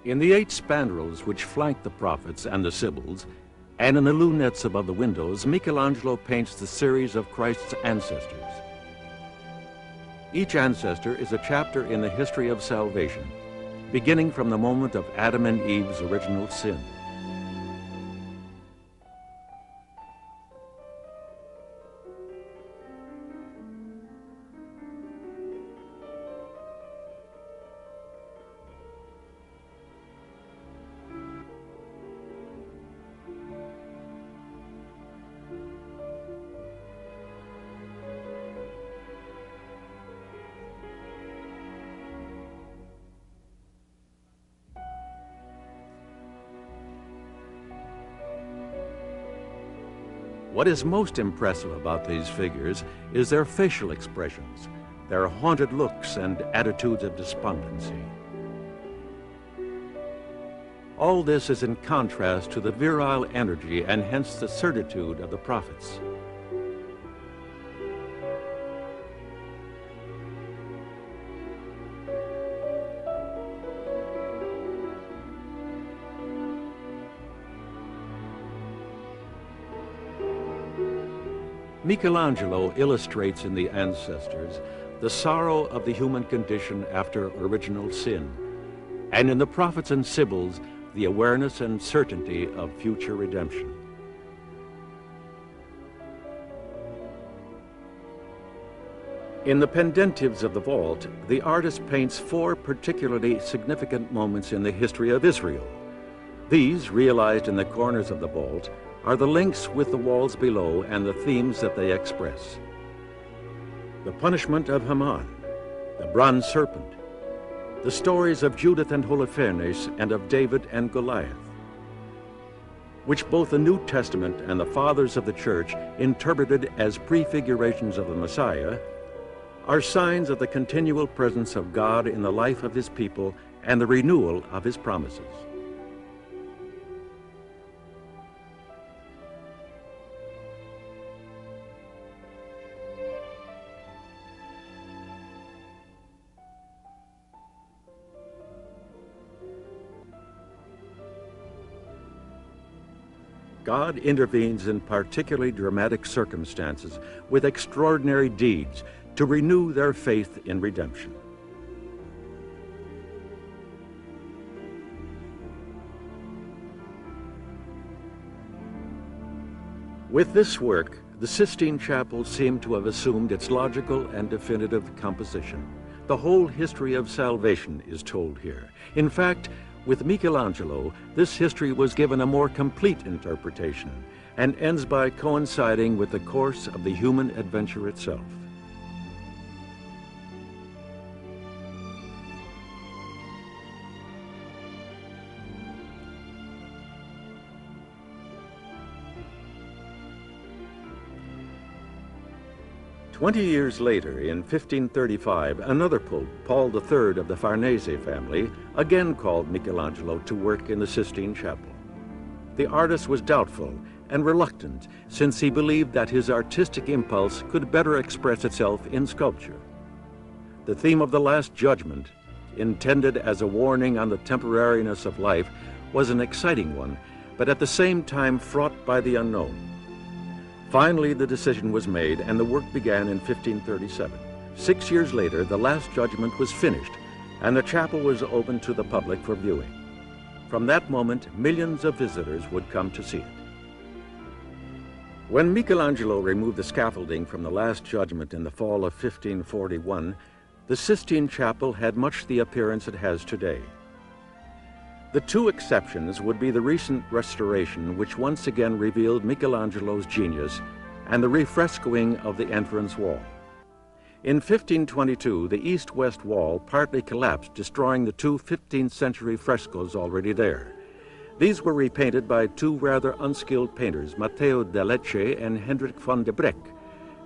In the 8 spandrels which flank the prophets and the sibyls, and in the lunettes above the windows, Michelangelo paints the series of Christ's ancestors. Each ancestor is a chapter in the history of salvation, beginning from the moment of Adam and Eve's original sin. What is most impressive about these figures is their facial expressions, their haunted looks and attitudes of despondency. All this is in contrast to the virile energy and hence the certitude of the prophets. Michelangelo illustrates in the ancestors the sorrow of the human condition after original sin, and in the prophets and sibyls, the awareness and certainty of future redemption. In the pendentives of the vault, the artist paints 4 particularly significant moments in the history of Israel. These, realized in the corners of the vault, are the links with the walls below and the themes that they express. The punishment of Haman, the bronze serpent, the stories of Judith and Holofernes and of David and Goliath, which both the New Testament and the Fathers of the Church interpreted as prefigurations of the Messiah, are signs of the continual presence of God in the life of his people and the renewal of his promises. God intervenes in particularly dramatic circumstances with extraordinary deeds to renew their faith in redemption. With this work, the Sistine Chapel seemed to have assumed its logical and definitive composition. The whole history of salvation is told here. In fact, with Michelangelo, this history was given a more complete interpretation and ends by coinciding with the course of the human adventure itself. "20 years later, in 1535, another pope, Paul III of the Farnese family, again called Michelangelo to work in the Sistine Chapel. The artist was doubtful and reluctant, since he believed that his artistic impulse could better express itself in sculpture. The theme of the Last Judgment, intended as a warning on the temporariness of life, was an exciting one, but at the same time fraught by the unknown. Finally, the decision was made, and the work began in 1537. 6 years later, the Last Judgment was finished, and the chapel was open to the public for viewing. From that moment, millions of visitors would come to see it. When Michelangelo removed the scaffolding from the Last Judgment in the fall of 1541, the Sistine Chapel had much the appearance it has today. The 2 exceptions would be the recent restoration, which once again revealed Michelangelo's genius, and the refrescoing of the entrance wall. In 1522, the east-west wall partly collapsed, destroying the 2 15th century frescoes already there. These were repainted by 2 rather unskilled painters, Matteo de Lecce and Hendrik van de Breck,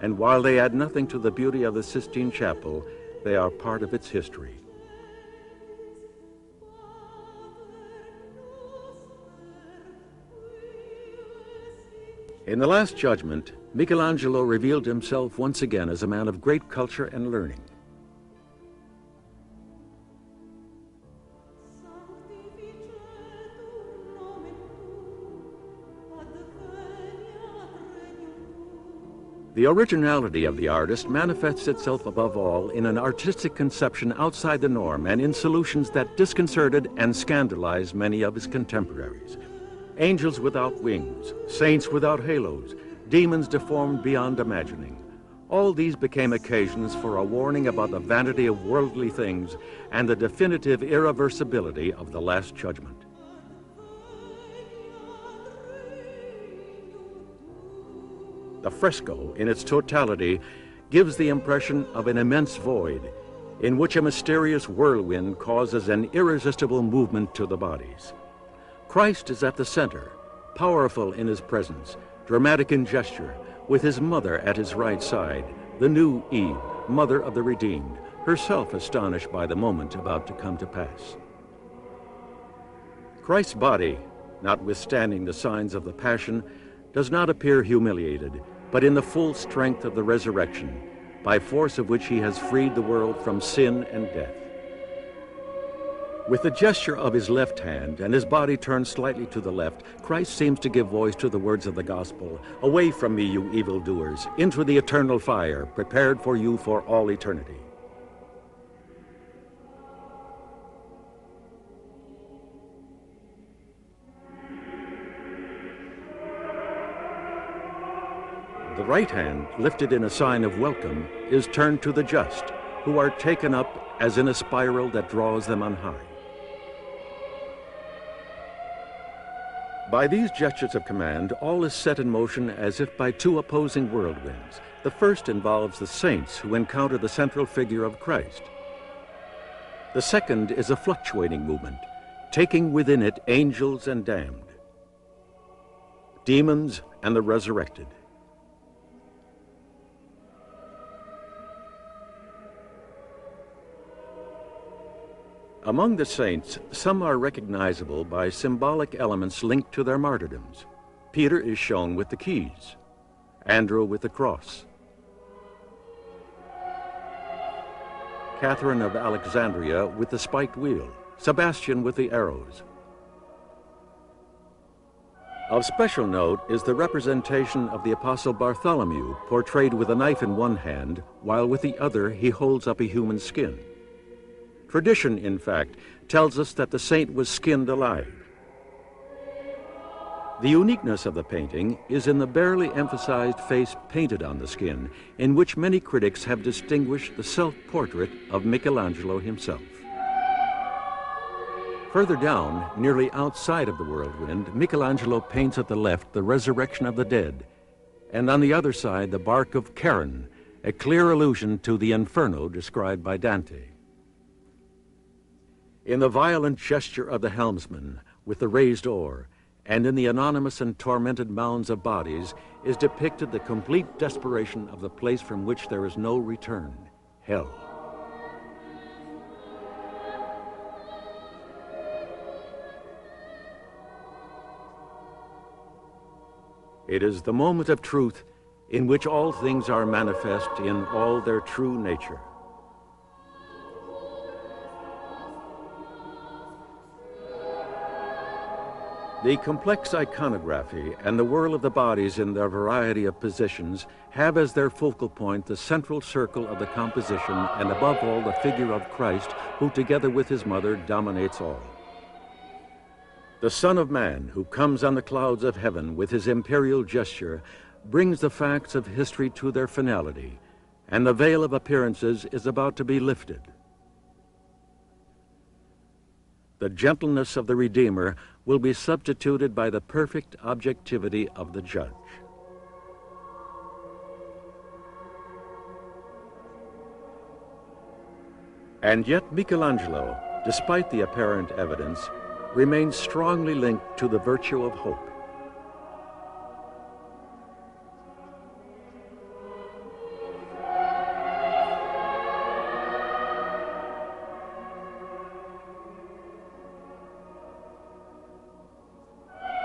and while they add nothing to the beauty of the Sistine Chapel, they are part of its history. In the Last Judgment, Michelangelo revealed himself once again as a man of great culture and learning. The originality of the artist manifests itself above all in an artistic conception outside the norm and in solutions that disconcerted and scandalized many of his contemporaries. Angels without wings, saints without halos, demons deformed beyond imagining. All these became occasions for a warning about the vanity of worldly things and the definitive irreversibility of the Last Judgment. The fresco, in its totality, gives the impression of an immense void in which a mysterious whirlwind causes an irresistible movement to the bodies. Christ is at the center, powerful in his presence, dramatic in gesture, with his mother at his right side, the new Eve, mother of the redeemed, herself astonished by the moment about to come to pass. Christ's body, notwithstanding the signs of the Passion, does not appear humiliated, but in the full strength of the resurrection, by force of which he has freed the world from sin and death. With the gesture of his left hand and his body turned slightly to the left, Christ seems to give voice to the words of the gospel, "Away from me, you evildoers, into the eternal fire, prepared for you for all eternity." The right hand, lifted in a sign of welcome, is turned to the just, who are taken up as in a spiral that draws them on high. By these gestures of command, all is set in motion as if by two opposing whirlwinds. The first involves the saints who encounter the central figure of Christ. The second is a fluctuating movement, taking within it angels and damned, demons and the resurrected. Among the saints, some are recognizable by symbolic elements linked to their martyrdoms. Peter is shown with the keys, Andrew with the cross, Catherine of Alexandria with the spiked wheel, Sebastian with the arrows. Of special note is the representation of the Apostle Bartholomew, portrayed with a knife in one hand, while with the other he holds up a human skin. Tradition, in fact, tells us that the saint was skinned alive. The uniqueness of the painting is in the barely emphasized face painted on the skin, in which many critics have distinguished the self-portrait of Michaele Angelo himself. Further down, nearly outside of the whirlwind, Michaele Angelo paints at the left the resurrection of the dead, and on the other side the bark of Charon, a clear allusion to the Inferno described by Dante. In the violent gesture of the helmsman with the raised oar, and in the anonymous and tormented mounds of bodies, is depicted the complete desperation of the place from which there is no return, hell. It is the moment of truth in which all things are manifest in all their true nature. The complex iconography and the whirl of the bodies in their variety of positions have as their focal point the central circle of the composition and above all the figure of Christ, who together with his mother dominates all. The Son of Man, who comes on the clouds of heaven with his imperial gesture, brings the facts of history to their finality, and the veil of appearances is about to be lifted. The gentleness of the Redeemer will be substituted by the perfect objectivity of the Judge. And yet Michaele Angelo, despite the apparent evidence, remains strongly linked to the virtue of hope.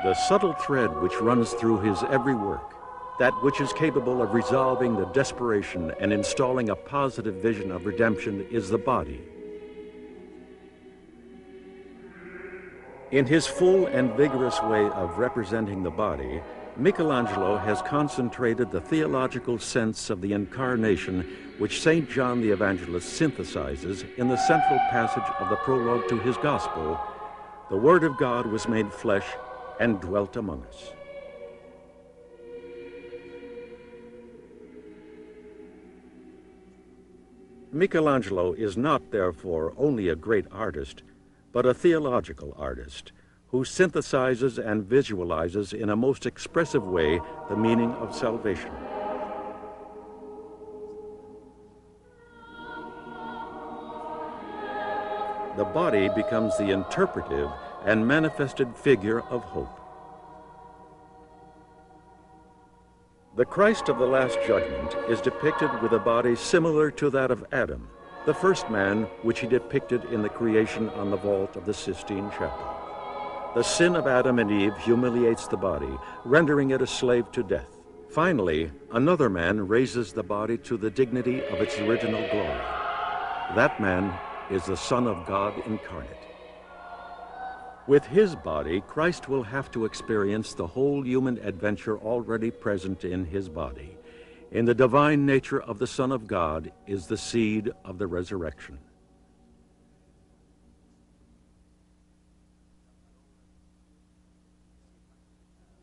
The subtle thread which runs through his every work, that which is capable of resolving the desperation and installing a positive vision of redemption, is the body. In his full and vigorous way of representing the body, Michelangelo has concentrated the theological sense of the Incarnation which St. John the Evangelist synthesizes in the central passage of the prologue to his Gospel, "The Word of God was made flesh and dwelt among us." Michelangelo is not, therefore, only a great artist, but a theological artist who synthesizes and visualizes in a most expressive way the meaning of salvation. The body becomes the interpretive and manifested figure of hope. The Christ of the Last Judgment is depicted with a body similar to that of Adam, the first man which he depicted in the creation on the vault of the Sistine Chapel. The sin of Adam and Eve humiliates the body, rendering it a slave to death. Finally, another man raises the body to the dignity of its original glory. That man is the Son of God incarnate. With his body, Christ will have to experience the whole human adventure already present in his body. In the divine nature of the Son of God is the seed of the resurrection.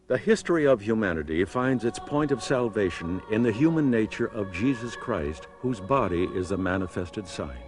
The history of humanity finds its point of salvation in the human nature of Jesus Christ, whose body is the manifested sign.